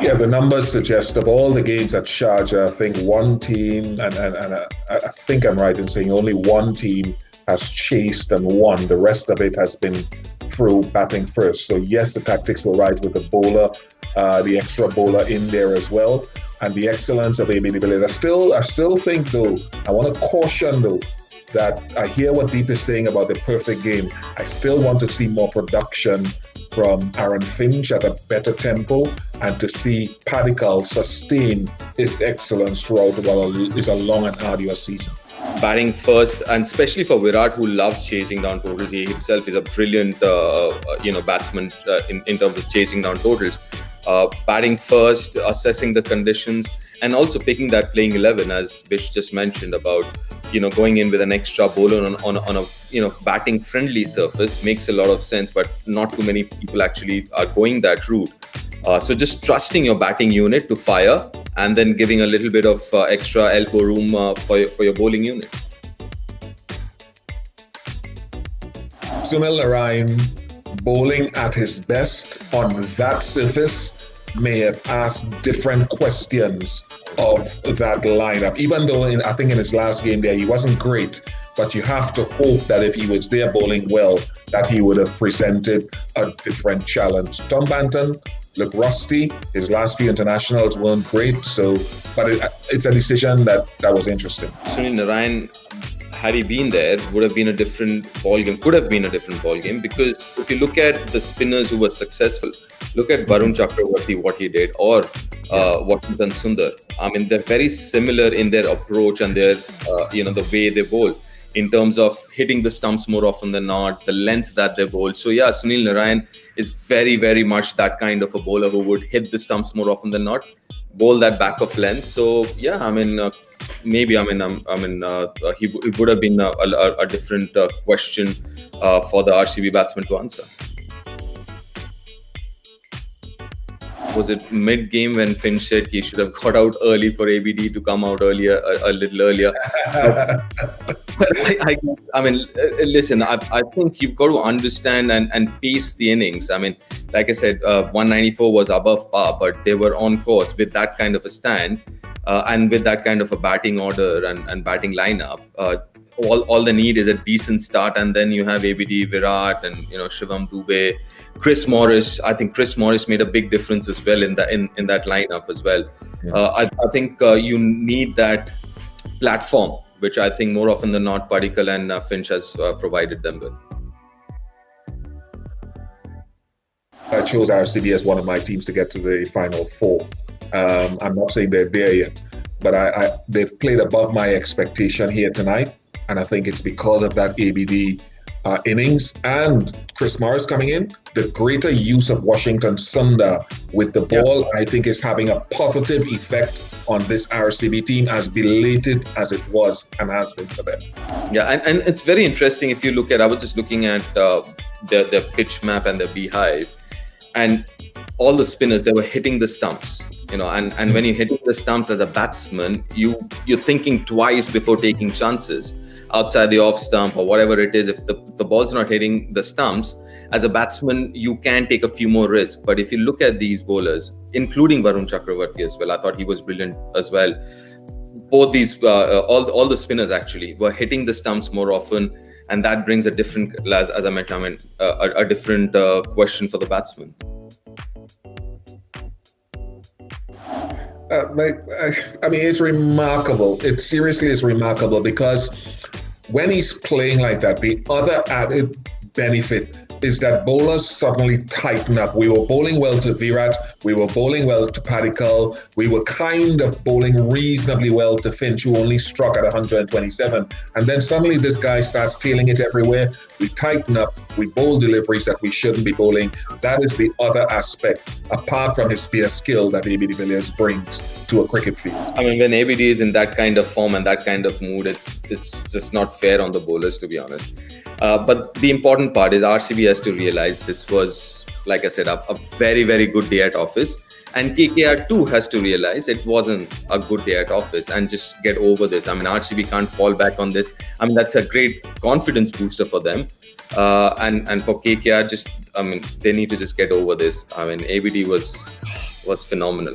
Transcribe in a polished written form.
Yeah, the numbers suggest of all the games at Sharjah, I think one team, and I think I'm right in saying only one team has chased and won. The rest of it has been through batting first. So yes, the tactics were right with the bowler, the extra bowler in there as well, and the excellence of ABD Villiers. I still think though, I want to caution though, that I hear what Deep is saying about the perfect game. I still want to see more production from Aaron Finch at a better tempo, and to see Padikkal sustain his excellence throughout what is a long and arduous season. Batting first, and especially for Virat, who loves chasing down totals. He himself is a brilliant, batsman in terms of chasing down totals. Batting first, assessing the conditions, and also picking that playing 11, as Bish just mentioned about, going in with an extra bowler on a batting friendly surface makes a lot of sense, but not too many people actually are going that route. So just trusting your batting unit to fire, and then giving a little bit of extra elbow room for your bowling unit. Sunil Narine, bowling at his best on that surface, may have asked different questions of that lineup. Even though I think in his last game there, he wasn't great, but you have to hope that if he was there bowling well, that he would have presented a different challenge. Tom Banton looked rusty. His last few internationals weren't great, but it's a decision that was interesting. Sunil Narine, had he been there, would have been a different ballgame. Could have been a different ballgame, because if you look at the spinners who were successful, look at Varun Chakravarti, what he did, or Washington Sundar. I mean, they're very similar in their approach and their, the way they bowl, in terms of hitting the stumps more often than not, the lengths that they bowl. So yeah, Sunil Narine is very, very much that kind of a bowler who would hit the stumps more often than not, bowl that back of length. So yeah, I mean, he would have been a different question for the RCB batsman to answer. Was it mid-game when Finch said he should have got out early for ABD to come out earlier, a little earlier? Listen, I think you've got to understand and pace the innings. I mean, like I said, 194 was above par, but they were on course with that kind of a stand and with that kind of a batting order and batting lineup. All they need is a decent start, and then you have ABD, Virat, and Shivam Dubey, Chris Morris. I think Chris Morris made a big difference as well in that lineup as well. Yeah. I think you need that platform, which I think more often than not Padikkal and Finch has provided them with. I chose RCB as one of my teams to get to the Final Four. I'm not saying they're there yet, but they've played above my expectation here tonight. And I think it's because of that ABD innings and Chris Morris coming in. The greater use of Washington Sundar with the ball, I think, is having a positive effect on this RCB team, as belated as it was and has been for them. Yeah, and it's very interesting if you look at, I was just looking at their pitch map and their beehive, and all the spinners, they were hitting the stumps. And when you're hitting the stumps as a batsman, you're thinking twice before taking chances outside the off stump or whatever it is. If the ball's not hitting the stumps, as a batsman, you can take a few more risks. But if you look at these bowlers, including Varun Chakravarti as well, I thought he was brilliant as well. Both these, all the spinners actually were hitting the stumps more often, and that brings a different, as I mentioned, a different question for the batsman. It's remarkable. It seriously is remarkable, because when he's playing like that, the other added benefit is that bowlers suddenly tighten up. We were bowling well to Virat, we were bowling well to Padikkal, we were kind of bowling reasonably well to Finch, who only struck at 127. And then suddenly this guy starts tailing it everywhere. We tighten up, we bowl deliveries that we shouldn't be bowling. That is the other aspect, apart from his spear skill, that ABD Villiers brings to a cricket field. I mean, when ABD is in that kind of form and that kind of mood, it's just not fair on the bowlers, to be honest. But the important part is RCB has to realize this was, like I said, a very, very good day at office. And KKR too has to realize it wasn't a good day at office and just get over this. I mean, RCB can't fall back on this. I mean, that's a great confidence booster for them. And for KKR, they need to just get over this. I mean, ABD was was phenomenal.